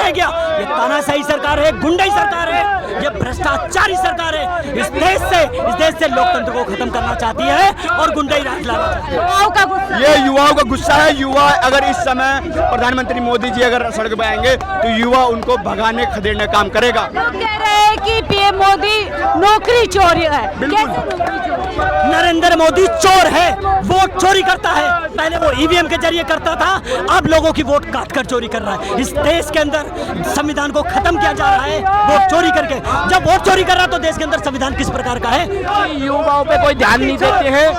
रह गया। ये तानाशाही सरकार है, गुंडाई सरकार है, ये भ्रष्टाचारी सरकार है। इस देश से लोकतंत्र को खत्म करना चाहती है और गुंडाई राज लाना चाहती है। ये युवाओं का गुस्सा है। युवा अगर इस समय प्रधानमंत्री मोदी जी अगर सड़क पे आएंगे तो युवा उनको भगाने खदेड़ने का काम करेगा। लोग कह रहे हैं कि पीएम मोदी नौकरी चोर है। नरेंद्र मोदी चोर है, वोट चोरी करता है। पहले वो ईवीएम के जरिए करता था, अब लोगों की वोट काट कर चोरी कर रहा है। इस देश के अंदर संविधान को खत्म किया जा रहा है वोट चोरी करके। जब वोट चोरी कर रहा है तो देश के अंदर संविधान किस प्रकार का है? युवाओं पे कोई ध्यान नहीं देते हैं।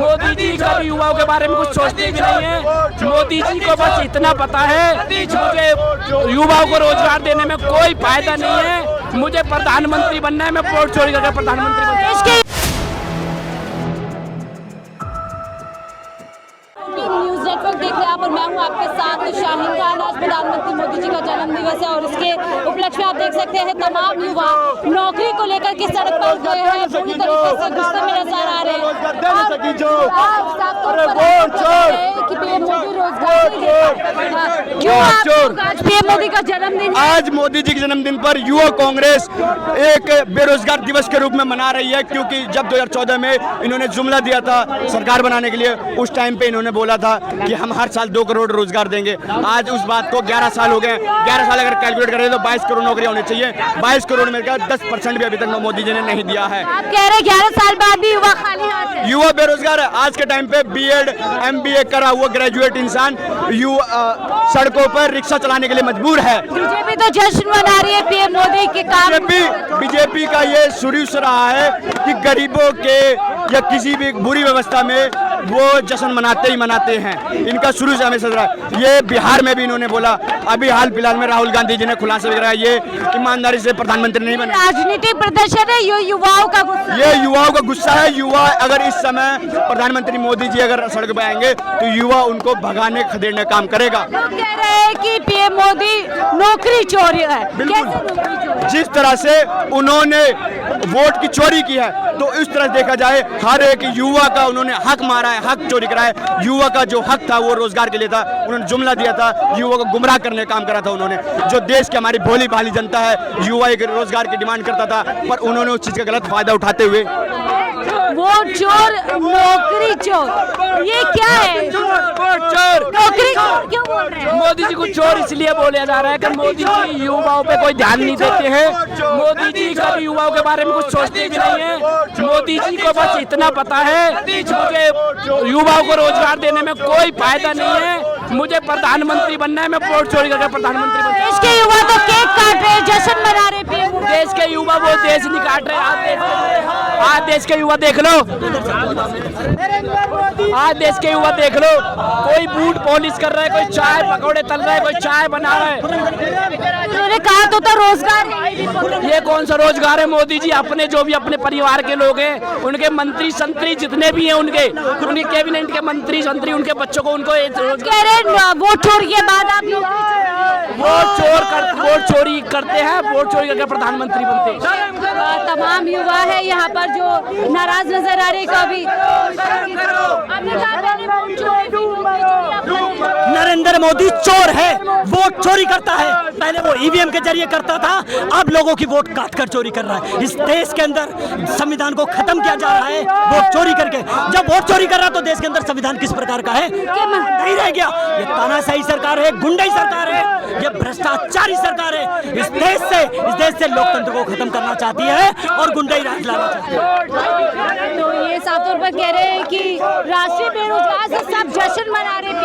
मोदी जी कभी युवाओं के बारे में कुछ सोचते भी नहीं है। मोदी जी को बस इतना पता है मुझे युवाओं को रोजगार देने में कोई फायदा नहीं है, मुझे प्रधानमंत्री बनना है, मैं वोट चोरी करके प्रधानमंत्री बनना है। न्यूज़ नेटवर्क देख रहे हैं आप और मैं हूं आपके साथ शाहीन खान। आज प्रधानमंत्री मोदी जी का जन्म दिवस है और इसके उपलक्ष्य में आप देख सकते हैं तमाम युवा नौकरी को लेकर के सड़क पर गए हैं, पूरी तरीके से गुस्से में नजर आ रहे हैं। आज पीएम मोदी का जन्मदिन, आज मोदी जी के जन्मदिन पर युवा कांग्रेस एक बेरोजगार दिवस के रूप में मना रही है, क्योंकि जब 2014 में इन्होंने जुमला दिया था सरकार बनाने के लिए, उस टाइम पे इन्होंने बोला था कि हम हर साल 2 करोड़ रोजगार देंगे। आज उस बात को 11 साल हो गए। 11 साल अगर कैलकुलेट करें तो 22 करोड़ नौकरियां होनी चाहिए। 22 करोड़ में 10% भी अभी तक मोदी जी ने नहीं दिया है। आप कह रहे हैं 11 साल बाद भी युवा खाली हाथ है। युवा बेरोजगार है। आज के टाइम पे बीएड एमबीए करा हुआ ग्रेजुएट इंसान सड़कों पर रिक्शा चलाने के लिए मजबूर है। बीजेपी तो जश्न मना रही है पीएम मोदी के काम। बीजेपी का ये शुरू से रहा है कि गरीबों के या किसी भी बुरी व्यवस्था में वो जश्न मनाते ही मनाते हैं। इनका शुरू से हमेशा रहा है। ये बिहार में भी इन्होंने बोला, अभी हाल फिलहाल में राहुल गांधी जी ने खुलासा भी कराया ये ईमानदारी से प्रधानमंत्री नहीं बने। राजनीतिक प्रदर्शन है, ये युवाओं का गुस्सा। ये युवाओं का गुस्सा है। युवा अगर इस समय प्रधानमंत्री मोदी जी अगर सड़क पे आएंगे तो युवा उनको भगाने खदेड़ने का काम करेगा। लोग कह रहे हैं कि पीएम मोदी नौकरी चोर है। बिल्कुल, जिस तरह से उन्होंने वोट की चोरी की है तो इस तरह देखा जाए हर एक युवा का उन्होंने हक मारा है, हक चोरी करा है। युवा का जो हक था वो रोजगार के लिए था। उन्होंने जुमला दिया था, युवा को गुमराह करने का काम करा था उन्होंने। जो देश की हमारी भोली भाली जनता है, युवा एक रोजगार की डिमांड करता था, पर उन्होंने उस चीज का गलत फायदा उठाते हुए वोट चोर नौकरी चोर, ये क्या है? चोर नौकरी क्यों बोल रहे हैं? मोदी जी को चोर इसलिए बोला जा रहा है कि मोदी जी युवाओं पे कोई ध्यान नहीं देते हैं। मोदी जी कभी युवाओं के बारे में कुछ सोचते भी नहीं है। मोदी जी को बस इतना पता है मुझे युवाओं को रोजगार देने में कोई फायदा नहीं है, मुझे प्रधानमंत्री बनना है, मैं वोट चोरी करके प्रधानमंत्री बनना है। देश के युवा तो केक काट रहे हैं, जश्न मना रहे हैं। देश के युवा वो देश नहीं काट रहे। आज देश के युवा देख लो, आज देश के युवा देख लो, कोई बूट पॉलिश कर रहा है, कोई चाय पकौड़े तल रहा है, कोई चाय बना रहा है। उन्होंने कहा तो था रोजगार है। ये कौन सा रोजगार है? मोदी जी अपने जो भी अपने परिवार के लोग हैं, उनके मंत्री संतरी जितने भी हैं, उनके कैबिनेट के मंत्री संतरी, उनके बच्चों को उनको कह रहे हैं वोट चोरी के बाद आप वोट चोरी करते हैं, वोट चोरी करके प्रधानमंत्री बनते हैं। तमाम युवा है यहाँ पर जो नाराज नजर आ रहे कभी। नरेंद्र मोदी चोर है, वोट चोरी करता है। पहले वो ईवीएम के जरिए करता था, अब लोगों की वोट काट कर चोरी कर रहा है। इस देश के अंदर संविधान को खत्म किया जा रहा है वोट चोरी करके। जब वोट चोरी कर रहा है तो देश के अंदर संविधान किस प्रकार का है? नहीं रह गया। ये तानाशाही सरकार है, गुंडाई सरकार है, ये भ्रष्टाचारी सरकार है। इस देश से लोकतंत्र को खत्म करना चाहती है और गुंडाई राज लाना चाहती है। तो ये साफ तौर पर कह रहे हैं कि राष्ट्रीय बेरोजगार से सब जश्न मना रहे हैं।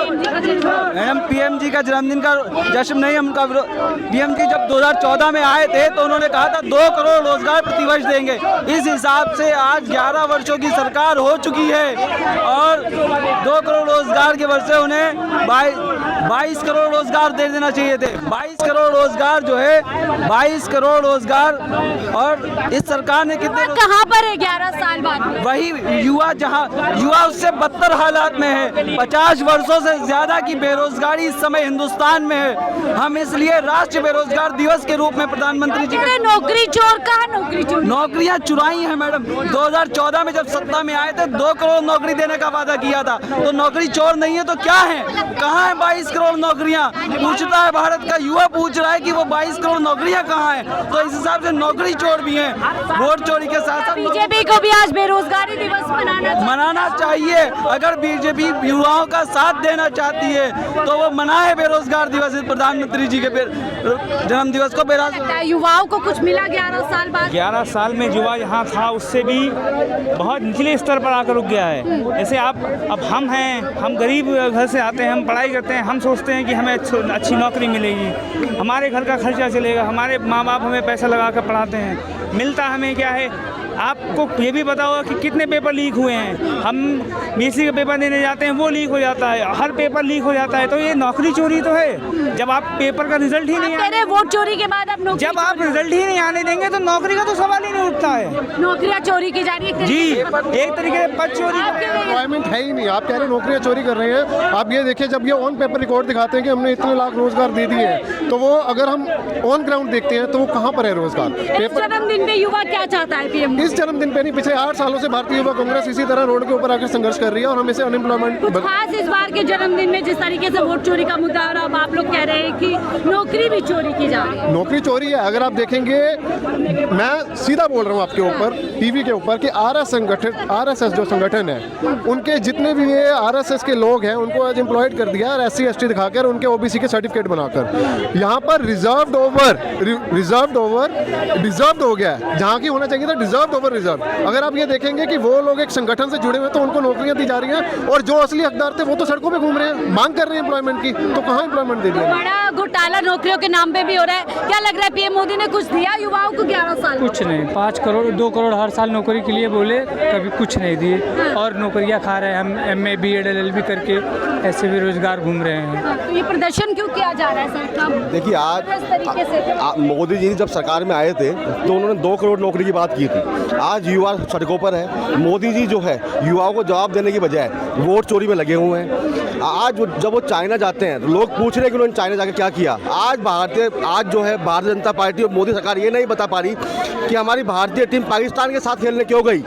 मैडम पीएम जी का जन्मदिन का जश्न नहीं, हम पीएम जी जब 2014 में आए थे तो उन्होंने कहा था 2 करोड़ रोजगार प्रतिवर्ष देंगे। इस हिसाब से आज 11 वर्षों की सरकार हो चुकी है और 2 करोड़ रोजगार के वर्ष से उन्हें 22 करोड़ रोजगार दे देना चाहिए थे। 22 करोड़ रोजगार जो है 22 करोड़ रोजगार, और इस सरकार ने कितने कहाँ पर है 11 साल बाद? वही युवा, जहाँ युवा उससे बदतर हालात में है। 50 वर्षों से ज्यादा की बेरोजगारी इस समय हिंदुस्तान में है। हम इसलिए राष्ट्रीय बेरोजगार दिवस के रूप में प्रधानमंत्री जी अरे नौकरी चोर, कहाँ नौकरी चोर? नौकरियां चुराई हैं मैडम। 2014 में जब सत्ता में आए थे 2 करोड़ नौकरी देने का वादा किया था, तो नौकरी चोर नहीं है तो क्या है? कहाँ है 22 करोड़ नौकरियां? पूछता है भारत का युवा, पूछ रहा है कि वो 22 करोड़ नौकरियां कहाँ हैं? तो इस हिसाब से नौकरी चोर भी हैं। वोट चोरी के साथ साथ बीजेपी को भी आज बेरोजगारी दिवस मनाना चाहिए। अगर बीजेपी युवाओं का साथ देना चाहती है तो वो मनाए बेरोजगार दिवस, प्रधानमंत्री जी के जन्म दिवस को। युवाओं को कुछ मिला 11 साल बाद? 11 साल में युवा यहाँ था उससे भी बहुत निचले स्तर पर आकर रुक गया है। जैसे अब हम हैं, हम गरीब घर से आते हैं, हम पढ़ाई करते हैं, हम सोचते हैं कि हमें अच्छी नौकरी मिलेगी, हमारे घर का खर्चा चलेगा, हमारे माँ बाप हमें पैसा लगा कर पढ़ाते हैं। मिलता हमें क्या है? आपको ये भी पता होगा कि कितने पेपर लीक हुए हैं। हम बीएससी का पेपर देने जाते हैं, वो लीक हो जाता है, हर पेपर लीक हो जाता है। तो ये नौकरी चोरी तो है। जब आप पेपर का रिजल्ट ही नहीं आने, वोट चोरी के बाद आप जब आप रिजल्ट ही नहीं आने देंगे तो नौकरी का तो सवाल ही नहीं उठता है। नौकरियां चोरी की जा रही है जी, एक तरीके से पद चोरी। एम्प्लॉयमेंट है ही नहीं। आप कह रहे हैं नौकरियां चोरी कर रहे हैं। आप ये देखिए, जब ये ऑन पेपर रिकॉर्ड दिखाते हैं कि हमने इतने लाख रोजगार दे दिए हैं, तो वो अगर हम ऑन ग्राउंड देखते हैं तो वो कहाँ पर है रोजगार? जन्मदिन पे युवा क्या चाहता है पीएम? इस जन्मदिन पे नहीं, पिछले 8 सालों से भारतीय युवा कांग्रेस इसी तरह रोड के ऊपर आकर संघर्ष कर रही है और हम इसे अनएम्प्लॉयमेंट। खास इस बार के जन्मदिन में जिस तरीके से वोट चोरी का मुद्दा और अब आप लोग कह रहे हैं कि नौकरी भी चोरी की जा रही है। नौकरी चोरी है। अगर आप देखेंगे, मैं सीधा बोल रहा हूँ आपके ऊपर, टीवी के ऊपर, कि आरएसएस जो संगठन है, उनके जितने भी ये आरएसएस के लोग हैं उनको आज एम्प्लॉयड कर दिया और SC ST दिखाकर उनके OBC के सर्टिफिकेट बनाकर यहाँ पर रिजर्व्ड ओवर डिजर्व्ड हो गया है। जहाँ की होना चाहिए था डिजर्व्ड ओवर रिजर्व। अगर आप ये देखेंगे कि वो लोग एक संगठन से जुड़े हुए तो उनको नौकरियां दी जा रही हैं और जो असली हकदार थे वो तो सड़कों पे घूम रहे हैं, मांग कर रहे हैं एम्प्लॉयमेंट की, तो कहाँ एम्प्लॉयमेंट दे दिया? बड़ा घोटाला नौकरियों के नाम पे भी हो रहा है। क्या लग रहा है पीएम मोदी ने कुछ दिया युवाओं को 11 साल? कुछ नहीं। 5 करोड़ 2 करोड़ हर साल नौकरी के लिए बोले, कभी कुछ नहीं दिए और नौकरियां खा रहे हैं। हम MA BEd LLB करके ऐसे बेरोजगार घूम रहे हैं। तो ये प्रदर्शन क्यों किया जा रहा है सर? देखिए, आज मोदी जी जब सरकार में आए थे तो उन्होंने 2 करोड़ नौकरी की बात की थी। आज युवा सड़कों पर है। मोदी जी जो है युवाओं को जवाब देने की बजाय वोट चोरी में लगे हुए हैं। आज जब वो चाइना जाते हैं तो लोग पूछ रहे हैं कि उन्होंने चाइना जाकर क्या किया। आज जो है भारतीय जनता पार्टी और मोदी सरकार ये नहीं बता पा रही कि हमारी भारतीय टीम पाकिस्तान के साथ खेलने क्यों गई।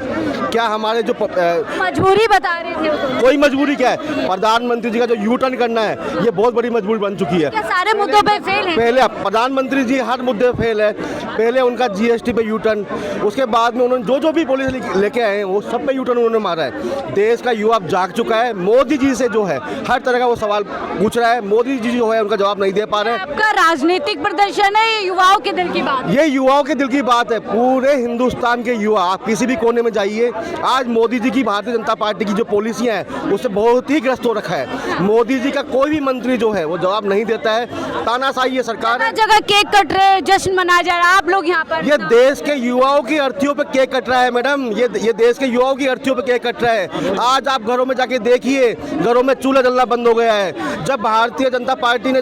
क्या हमारे जो मजबूरी बता रहे थे? कोई मजबूरी क्या है? प्रधानमंत्री जी का जो U-टर्न करना है ये बहुत बड़ी मजबूरी बन चुकी है। क्या सारे मुद्दों पे फेल है? पहले प्रधानमंत्री जी हर मुद्दे फेल है। पहले उनका GST पे U-टर्न, उसके बाद में उन्होंने जो भी पॉलिसी लेके आए हैं वो सब पे U-टर्न उन्होंने मारा है। देश का युवा जाग चुका है। मोदी जी से जो है हर तरह का वो सवाल पूछ रहा है। मोदी जी जो है उनका जवाब नहीं दे पा रहे हैं। आपका राजनीतिक प्रदर्शन है, ये युवाओं के दिल की बात? ये युवाओं के दिल की बात है। पूरे हिंदुस्तान के युवा, आप किसी भी कोने में जाइए, आज मोदी जी की भारतीय जनता पार्टी की जो पॉलिसियां हैं उससे बहुत ही ग्रस्त हो रखा है। मोदी जी का कोई भी मंत्री जो है वो जवाब नहीं देता है। तानाशाही ये सरकार है। जगह केक कट रहे, जश्न मनाया जा रहा है, आप लोग यहाँ पर? ये देश के युवाओं की अर्थियों पे केक कट रहा है मैडम। ये देश के युवाओं की अर्थियों पे केक कट रहा है। आज आप घरों में जाके देखिए, घरों में चूल्हा जलना बंद हो गया है। जब भारतीय जनता पार्टी ने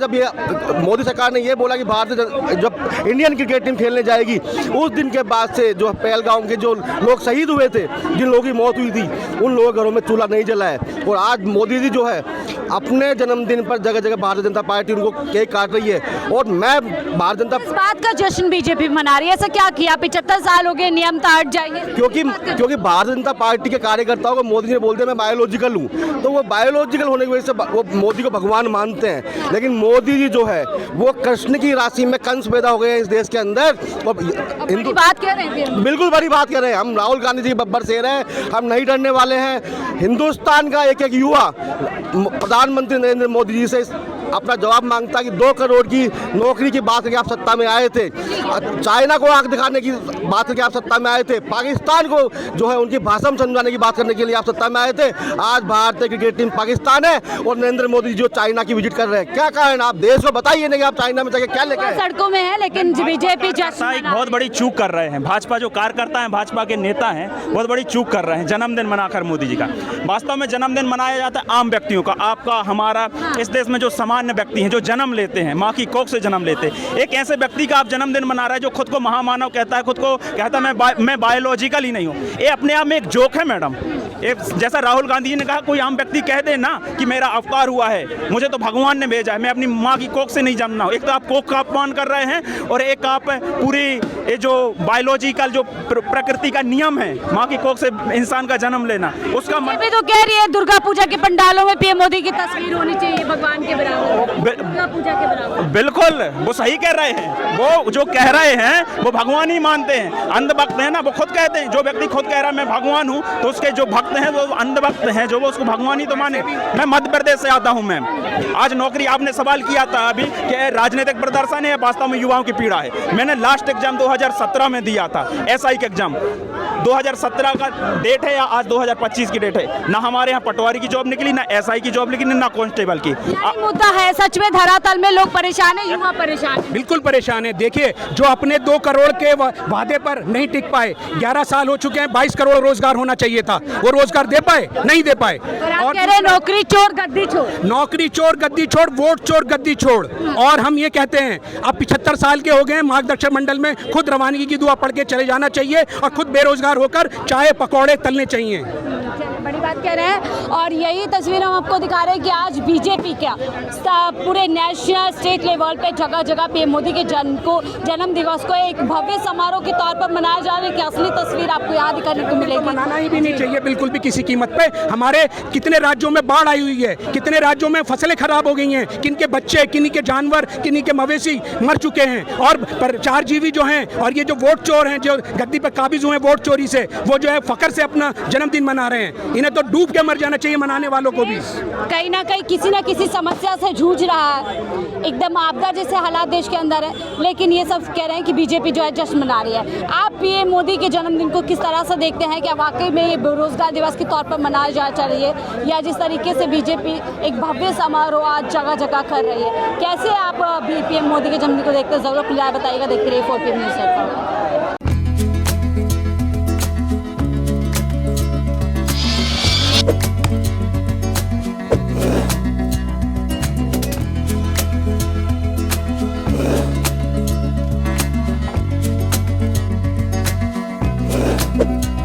मोदी सरकार ने ये बोला कि जब इंडियन क्रिकेट टीम खेलने जाएगी, उस दिन के बाद से जो पहलगाम के जो लोग शहीद हुए थे, जिन लोगों की मौत हुई थी, उन लोगों के घरों में चूल्हा नहीं जला है। और आज मोदी जी जो है अपने जन्मदिन पर जगह जगह भारतीय जनता पार्टी उनको केक काट रही है। और मैं भारतीय जनता इस बात का जश्न बीजेपी मना रही है। ऐसा क्या किया? 75 साल हो गए, नियम तो हट जाएंगे। क्योंकि भारतीय जनता पार्टी के कार्यकर्ताओं को मोदी जी बोलते हैं मैं बायोलॉजिकल हूँ, तो वो बायोलॉजिकल होने की वजह से वो मोदी को भगवान मानते हैं। लेकिन मोदी जी जो है वो कृष्ण की राशि में कंस पैदा हो गए हैं इस देश के अंदर। हिंदू बात कह रहे हैं, बिल्कुल बड़ी बात कर रहे हैं। हम राहुल गांधी जी के बब्बर शेर हैं, हम नहीं डरने वाले हैं। हिंदुस्तान का एक युवा प्रधानमंत्री नरेंद्र मोदी जी से अपना जवाब मांगता कि 2 करोड़ की नौकरी की बात करके आप सत्ता में आए थे, चाइना को आंख दिखाने की बात करके आप सत्ता में आए थे, पाकिस्तान को जो है उनकी भाषा में समझाने की बात करने के लिए आप सत्ता में आए थे। आज भारतीय क्रिकेट टीम पाकिस्तान है और नरेंद्र मोदी जी जो चाइना की विजिट कर रहे हैं। क्या कारण? आप देश को बताइए नहीं कि आप चाइना में जाके क्या लेकर आए? सड़कों में है, लेकिन बीजेपी एक बहुत बड़ी चूक कर रहे हैं। भाजपा जो कार्यकर्ता हैं, भाजपा के नेता हैं, बहुत बड़ी चूक कर रहे हैं जन्मदिन मनाकर मोदी जी का। वास्तव में जन्मदिन मनाया जाता है आम व्यक्तियों का, आपका, हमारा। इस देश में जो सामान्य व्यक्ति हैं, जो जन्म लेते हैं, माँ की कोख से जन्म लेते हैं, एक ऐसे व्यक्ति का आप जन्मदिन मना रहे हैं जो खुद को महामानव कहता है, खुद को कहता है मैं बायोलॉजिकल ही नहीं हूँ। ये अपने आप में एक जोक है मैडम। जैसा राहुल गांधी जी ने कहा, कोई आम व्यक्ति कह दे ना कि मेरा अवतार हुआ है, मुझे तो भगवान ने भेजा है, मैं अपनी माँ की कोख से नहीं जन्मा हूँ। एक तो आप कोख का अपमान कर रहे हैं और एक आप पूरी ये जो बायोलॉजिकल जो प्रकृति का नियम है, माँ की कोख से इंसान का जन्म लेना, उसका बीजेपी तो कह रही है दुर्गा पूजा के पंडालों में पीएम मोदी की तस्वीर होनी चाहिए भगवान के बराबर, दुर्गा पूजा के बराबर। बिल्कुल, वो सही कह रहे हैं। वो जो कह रहे हैं वो भगवान ही मानते हैं। अंधभक्त है ना, वो खुद कहते हैं, जो व्यक्ति खुद कह रहा है मैं भगवान हूँ, तो उसके जो भक्त हैं वो अंधभक्त हैं, जो वो उसको भगवान ही तो माने। मैं मध्य प्रदेश से आता हूँ मैम। आज नौकरी, आपने सवाल किया था अभी कि राजनीतिक प्रदर्शन है, वास्तव में युवाओं की पीड़ा है। मैंने लास्ट एग्जाम 2017 में दिया था, एसआई का एग्जाम। 2017 का डेट है या आज 2025 की डेट है। ना हमारे यहाँ पटवारी की जॉब निकली, ना एसआई की जॉब निकली, ना कांस्टेबल की। यही मुद्दा है, सच में धरातल में लोग परेशान है, युवा परेशान है। बिल्कुल परेशान है। देखिए, जो अपने 2 करोड़ के वादे पर नहीं टिक पाए, 11 साल हो चुके हैं, 22 करोड़ रोजगार होना चाहिए था, वो रोजगार दे पाए? नहीं दे पाए। और कह रहे नौकरी चोर गद्दी छोड़, नौकरी चोर गद्दी छोड़, वोट चोर गद्दी छोड़। और हम ये कहते हैं, अब 75 साल के हो गए, मार्गदर्शक मंडल में खुद रवानगी की दुआ पढ़ के चले जाना चाहिए और खुद बेरोजगार होकर चाय पकौड़े तलने चाहिए। बड़ी बात कह रहे हैं। और यही तस्वीर हम आपको दिखा रहे हैं कि आज बीजेपी का पूरे नेशनल स्टेट लेवल पे जगह जगह पीएम मोदी के जन्म दिवस को एक भव्य समारोह के तौर पर मनाया जा रहा है कि असली तस्वीर आपको याद करने को मिलेगी। मनाना ही भी नहीं चाहिए बिल्कुल भी किसी कीमत पे। हमारे कितने राज्यों में बाढ़ आई हुई है, कितने राज्यों में फसलें खराब हो गई हैं, किन के बच्चे, किन्हीं के जानवर, किन्हीं के मवेशी मर चुके हैं। और प्रचारजीवी जो हैं और ये जो वोट चोर हैं, जो गद्दी पर काबिज हुए वोट चोरी से, वो जो है फखर से अपना जन्मदिन मना रहे हैं। इन्हें तो डूब के मर जाना चाहिए मनाने वालों को भी। कहीं ना कहीं किसी ना किसी समस्या से जूझ रहा है, एकदम आपदा जैसे हालात देश के अंदर है, लेकिन ये सब कह रहे हैं कि बीजेपी जो है जश्न मना रही है। आप पीएम मोदी के जन्मदिन को किस तरह से देखते हैं? क्या वाकई में ये बेरोजगार दिवस के तौर पर मनाया जा चाहिए, या जिस तरीके से बीजेपी एक भव्य समारोह आज जगह जगह कर रही है, कैसे आप पीएम मोदी के जन्मदिन को देखते हैं? जरूर प्लीज बताइएगा। देखते रहिए 4PM news network. Thank you.